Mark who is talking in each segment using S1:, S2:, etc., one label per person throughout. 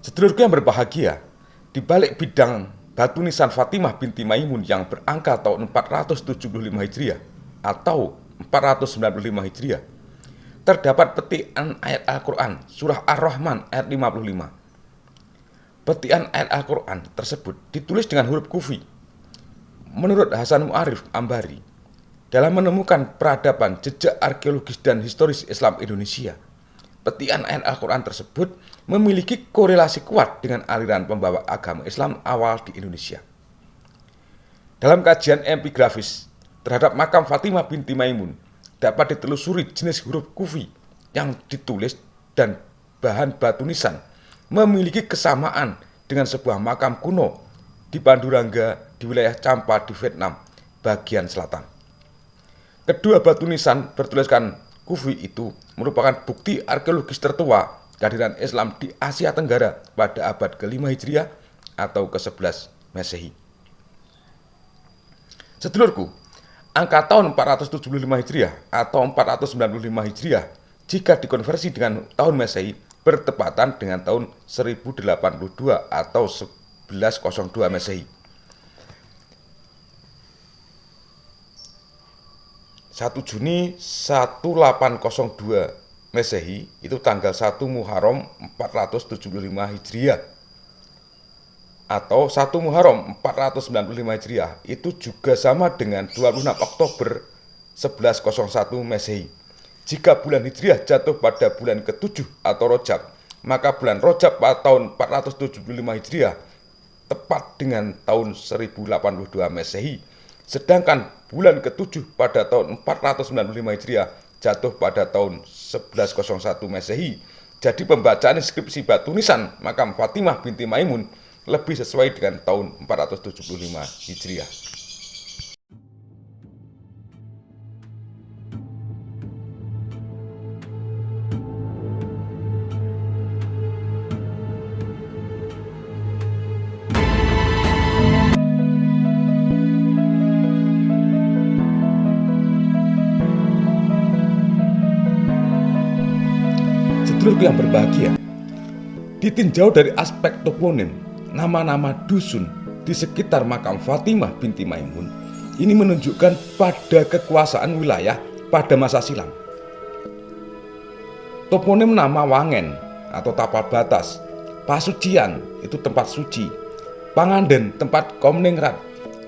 S1: Sedulurku yang berbahagia, di balik bidang batu nisan Fatimah binti Maimun yang berangka tahun 475 Hijriah atau 495 Hijriah, terdapat petikan ayat Al-Quran surah Ar-Rahman ayat 55. Petikan ayat Al-Quran tersebut ditulis dengan huruf kufi. Menurut Hasan Mu'arif Ambari, dalam menemukan peradaban jejak arkeologis dan historis Islam Indonesia, petikan ayat Al-Quran tersebut memiliki korelasi kuat dengan aliran pembawa agama Islam awal di Indonesia. Dalam kajian epigrafis terhadap makam Fatimah binti Maimun, dapat ditelusuri jenis huruf kufi yang ditulis dan bahan batu nisan memiliki kesamaan dengan sebuah makam kuno di Pandurangga di wilayah Champa di Vietnam bagian selatan. Kedua batu nisan bertuliskan kufi itu merupakan bukti arkeologis tertua kehadiran Islam di Asia Tenggara pada abad ke-5 Hijriah atau ke-11 Masehi. Sedulurku, angka tahun 475 Hijriah atau 495 Hijriah jika dikonversi dengan tahun Masehi bertepatan dengan tahun 1082 atau 1102 Masehi. 1 Juni 1802 Masehi itu tanggal 1 Muharram 475 Hijriah atau 1 Muharram 495 Hijriah itu juga sama dengan 26 Oktober 1101 Masehi. Jika bulan Hijriah jatuh pada bulan ke-7 atau Rojab, maka bulan Rojab pada tahun 475 Hijriah tepat dengan tahun 1082 Masehi. Sedangkan bulan ke-7 pada tahun 495 Hijriah jatuh pada tahun 1101 Masehi. Jadi pembacaan inskripsi batu nisan makam Fatimah binti Maimun lebih sesuai dengan tahun 475 Hijriah. Sedulurku yang berbahagia, ditinjau dari aspek toponim, nama-nama dusun di sekitar makam Fatimah binti Maimun ini menunjukkan pada kekuasaan wilayah pada masa silam. Toponim nama Wangen atau tapal batas, Pasucian itu tempat suci, Panganden tempat kaum ningrat,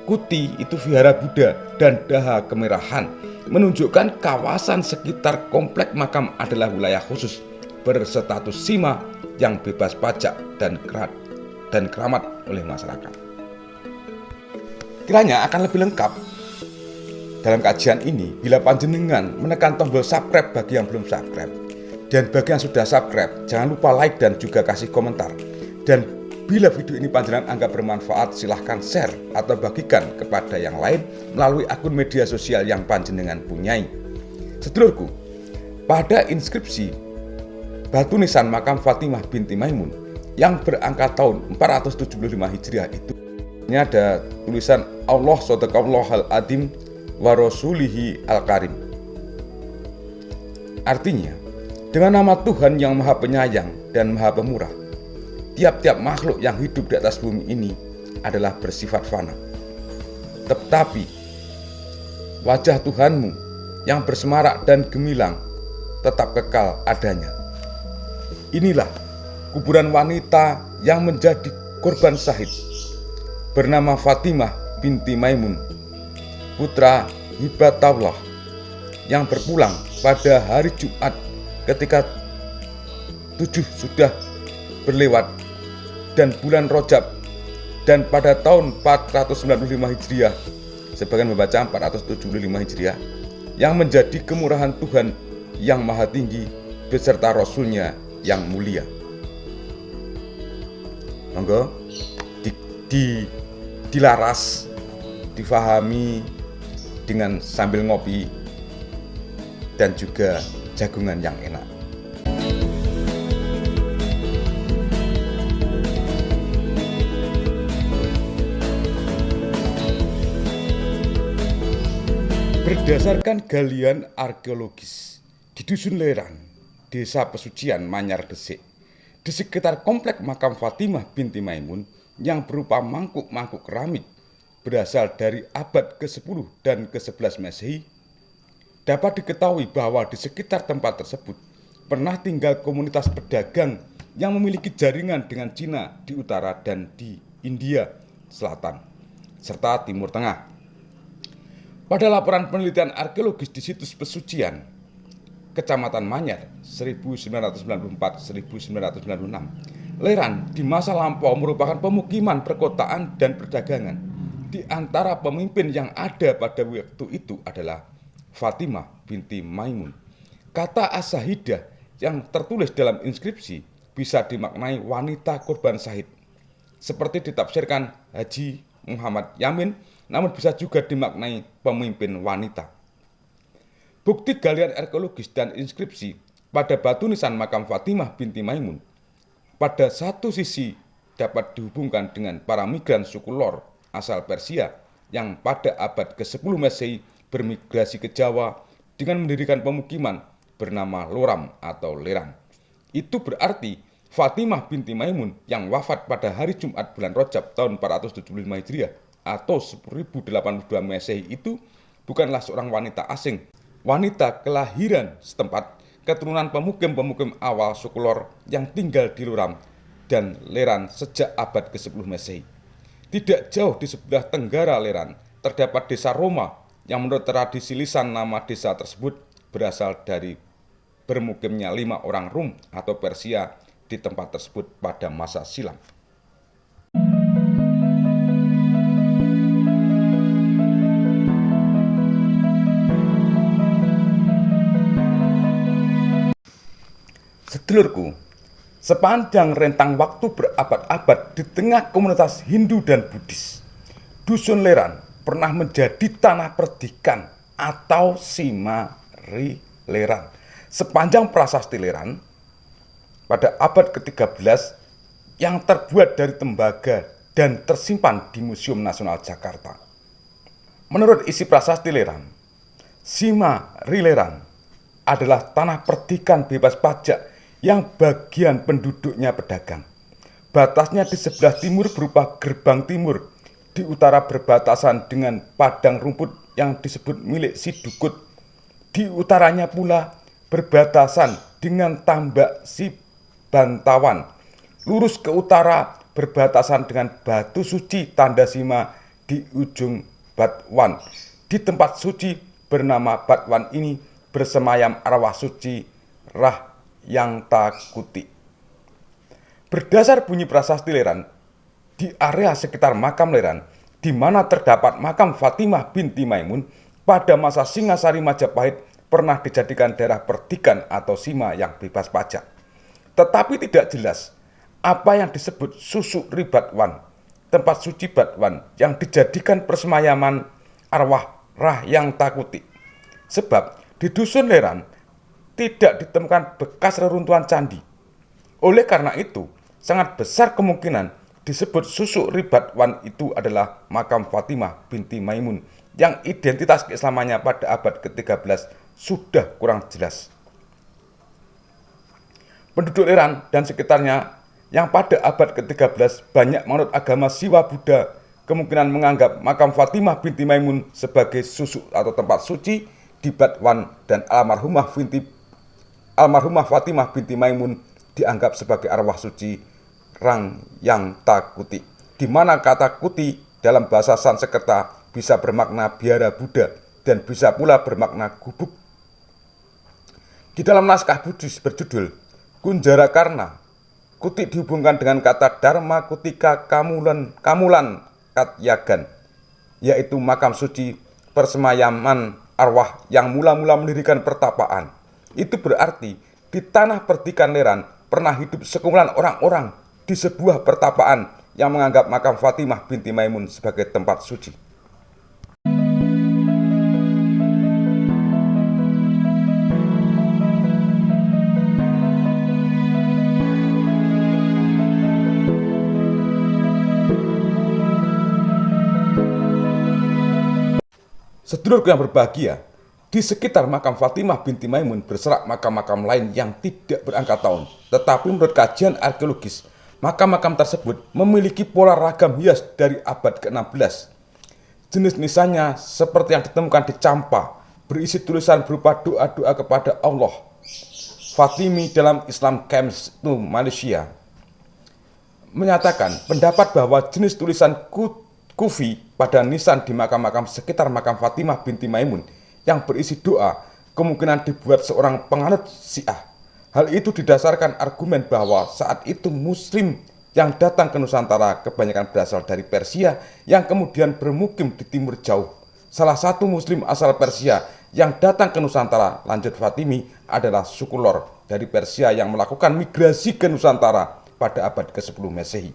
S1: Kuti itu vihara Buddha, dan Daha Kemerahan menunjukkan kawasan sekitar komplek makam adalah wilayah khusus berstatus sima yang bebas pajak dan keramat oleh masyarakat. Kiranya akan lebih lengkap dalam kajian ini bila panjenengan menekan tombol subscribe bagi yang belum subscribe, dan bagi yang sudah subscribe jangan lupa like dan juga kasih komentar. Dan bila video ini panjenengan anggap bermanfaat, silahkan share atau bagikan kepada yang lain melalui akun media sosial yang panjenengan punyai. Sedulurku, pada inskripsi batu nisan makam Fatimah binti Maimun yang berangka tahun 475 Hijriah itu ini ada tulisan Allah Sodaqallahal Adim wa Rasulihi Al-Karim. Artinya, dengan nama Tuhan yang Maha Penyayang dan Maha Pemurah, tiap-tiap makhluk yang hidup di atas bumi ini adalah bersifat fana. Tetapi wajah Tuhanmu yang bersemarak dan gemilang tetap kekal adanya. Inilah kuburan wanita yang menjadi korban syahid bernama Fatimah binti Maimun, putra Hibatullah, yang berpulang pada hari Jumat ketika 7 sudah berlewat dan bulan Rojab, dan pada tahun 495 Hijriah, sebagian membaca 475 Hijriah, yang menjadi kemurahan Tuhan yang Maha Tinggi beserta Rasulnya yang mulia. Monggo dilaras, difahami dengan sambil ngopi dan juga jagungan yang enak. Berdasarkan galian arkeologis di Dusun Lerang, Desa Pesucian, Manyar Desik, Di sekitar komplek makam Fatimah binti Maimun yang berupa mangkuk-mangkuk keramik berasal dari abad ke-10 dan ke-11 Masehi, dapat diketahui bahwa di sekitar tempat tersebut pernah tinggal komunitas pedagang yang memiliki jaringan dengan Cina di utara dan di India Selatan, serta Timur Tengah. Pada laporan penelitian arkeologis di situs pesucian Kecamatan Manyar 1994-1996, Leran di masa lampau merupakan pemukiman perkotaan dan perdagangan. Di antara pemimpin yang ada pada waktu itu adalah Fatimah binti Maimun. Kata As-Sahidah yang tertulis dalam inskripsi bisa dimaknai wanita korban syahid, seperti ditafsirkan Haji Muhammad Yamin, namun bisa juga dimaknai pemimpin wanita. Bukti galian arkeologis dan inskripsi pada batu nisan makam Fatimah binti Maimun pada satu sisi dapat dihubungkan dengan para migran suku Lor asal Persia yang pada abad ke-10 Masehi bermigrasi ke Jawa dengan mendirikan pemukiman bernama Loram atau Leran. Itu berarti Fatimah binti Maimun yang wafat pada hari Jumat bulan Rajab tahun 475 Hijriah atau 1082 Masehi itu bukanlah seorang wanita asing, wanita kelahiran setempat, keturunan pemukim-pemukim awal suku Lor yang tinggal di Loram dan Leran sejak abad ke-10 Masehi. Tidak jauh di sebelah tenggara Leran terdapat desa Roma yang menurut tradisi lisan nama desa tersebut berasal dari bermukimnya 5 orang Rum atau Persia di tempat tersebut pada masa silam. Sedulurku, sepanjang rentang waktu berabad-abad di tengah komunitas Hindu dan Buddhis, Dusun Leran pernah menjadi tanah perdikan atau Simari Leran. Sepanjang prasasti Leran pada abad ke-13 yang terbuat dari tembaga dan tersimpan di Museum Nasional Jakarta. Menurut isi prasasti Leran, Simari Leran adalah tanah perdikan bebas pajak yang bagian penduduknya pedagang. Batasnya di sebelah timur berupa gerbang timur, di utara berbatasan dengan padang rumput yang disebut milik si Dukut. Di utaranya pula berbatasan dengan tambak si Bantawan. Lurus ke utara berbatasan dengan batu suci Tanda Sima di ujung Batwan. Di tempat suci bernama Batwan ini bersemayam arwah suci Rah yang Takuti. Berdasar bunyi prasasti Leran, di area sekitar makam Leran, di mana terdapat makam Fatimah binti Maimun, pada masa Singasari Majapahit pernah dijadikan daerah perdikan atau sima yang bebas pajak. Tetapi tidak jelas apa yang disebut Susuk Ribatwan, tempat suci Batwan yang dijadikan persemayaman arwah Rah yang Takuti. Sebab di Dusun Leran tidak ditemukan bekas reruntuhan candi. Oleh karena itu, sangat besar kemungkinan disebut Susuk Ribatwan itu adalah makam Fatimah binti Maimun yang identitas keislamannya pada abad ke-13 sudah kurang jelas. Penduduk Leran dan sekitarnya yang pada abad ke-13 banyak menganut agama Siwa Buddha kemungkinan menganggap makam Fatimah binti Maimun sebagai susuk atau tempat suci di Batwan dan almarhumah Fatimah binti Maimun dianggap sebagai arwah suci Rang yang Takuti, di mana kata kuti dalam bahasa Sanskerta bisa bermakna biara Buddha dan bisa pula bermakna gubuk. Di dalam naskah Buddhis berjudul Kunjara Karna, kuti dihubungkan dengan kata Dharma Kutika Kamulan Katyagan, yaitu makam suci persemayaman arwah yang mula-mula mendirikan pertapaan. Itu berarti di tanah perdikan Leran pernah hidup sekumpulan orang-orang di sebuah pertapaan yang menganggap makam Fatimah binti Maimun sebagai tempat suci. Sedulurku yang berbahagia, Di sekitar makam Fatimah binti Maimun berserak makam-makam lain yang tidak berangka tahun. Tetapi menurut kajian arkeologis, makam-makam tersebut memiliki pola ragam hias dari abad ke-16. Jenis nisannya seperti yang ditemukan di Campa, berisi tulisan berupa doa-doa kepada Allah. Fatimi dalam Islam Camps to Malaysia menyatakan pendapat bahwa jenis tulisan kufi pada nisan di makam-makam sekitar makam Fatimah binti Maimun yang berisi doa kemungkinan dibuat seorang penganut Syiah. Hal itu didasarkan argumen bahwa saat itu Muslim yang datang ke Nusantara kebanyakan berasal dari Persia yang kemudian bermukim di timur jauh. Salah satu Muslim asal Persia yang datang ke Nusantara, lanjut Fatimi, adalah suku Lor dari Persia yang melakukan migrasi ke Nusantara pada abad ke-10 Masehi.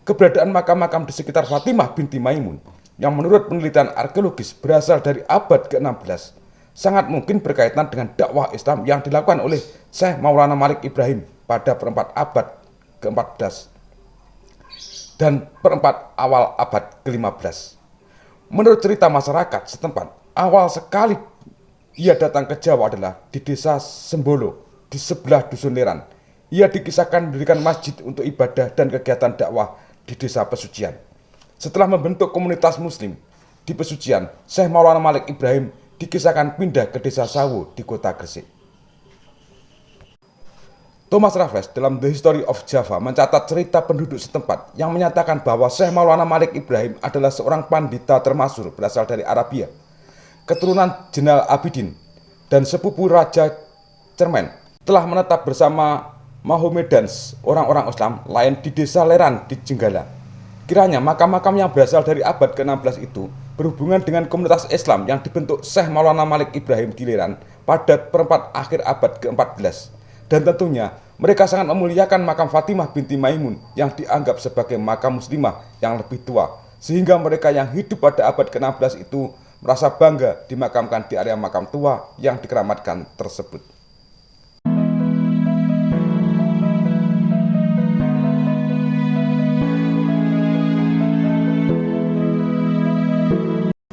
S1: Keberadaan makam-makam di sekitar Fatimah binti Maimun yang menurut penelitian arkeologis berasal dari abad ke-16 sangat mungkin berkaitan dengan dakwah Islam yang dilakukan oleh Syekh Maulana Malik Ibrahim pada perempat abad ke-14 dan perempat awal abad ke-15. Menurut cerita masyarakat setempat, awal sekali ia datang ke Jawa adalah di desa Sembolo, di sebelah Dusun Leran. Ia dikisahkan mendirikan masjid untuk ibadah dan kegiatan dakwah di desa Pesucian. Setelah membentuk komunitas muslim di Pesucian, Syekh Maulana Malik Ibrahim dikisahkan pindah ke desa Sawu di kota Gresik. Thomas Raffles dalam The History of Java mencatat cerita penduduk setempat yang menyatakan bahwa Syekh Maulana Malik Ibrahim adalah seorang pandita termasyhur berasal dari Arabia, keturunan Jenderal Abidin dan sepupu Raja Cermen, telah menetap bersama Mahomedans, orang-orang Islam lain di desa Leran di Jenggala. Kiranya makam-makam yang berasal dari abad ke-16 itu berhubungan dengan komunitas Islam yang dibentuk Syekh Maulana Malik Ibrahim di Leran pada perempat akhir abad ke-14. Dan tentunya mereka sangat memuliakan makam Fatimah binti Maimun yang dianggap sebagai makam muslimah yang lebih tua, sehingga mereka yang hidup pada abad ke-16 itu merasa bangga dimakamkan di area makam tua yang dikeramatkan tersebut.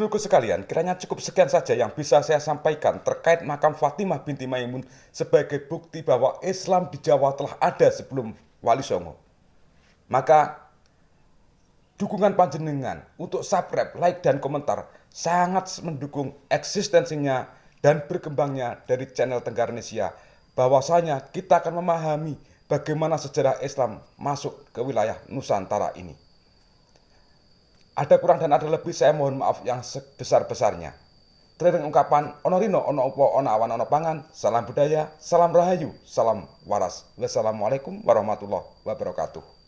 S1: Saudaraku sekalian, kiranya cukup sekian saja yang bisa saya sampaikan terkait makam Fatimah binti Maimun sebagai bukti bahwa Islam di Jawa telah ada sebelum Wali Songo. Maka dukungan panjenengan untuk subscribe, like, dan komentar sangat mendukung eksistensinya dan berkembangnya dari channel Tenggarnesia. Bahwasanya kita akan memahami bagaimana sejarah Islam masuk ke wilayah Nusantara ini. Ada kurang dan ada lebih, saya mohon maaf yang sebesar-besarnya. Terima ungkapan onorino ono opo ono awan ono pangan. Salam budaya, salam rahayu, salam waras. Wassalamualaikum warahmatullahi wabarakatuh.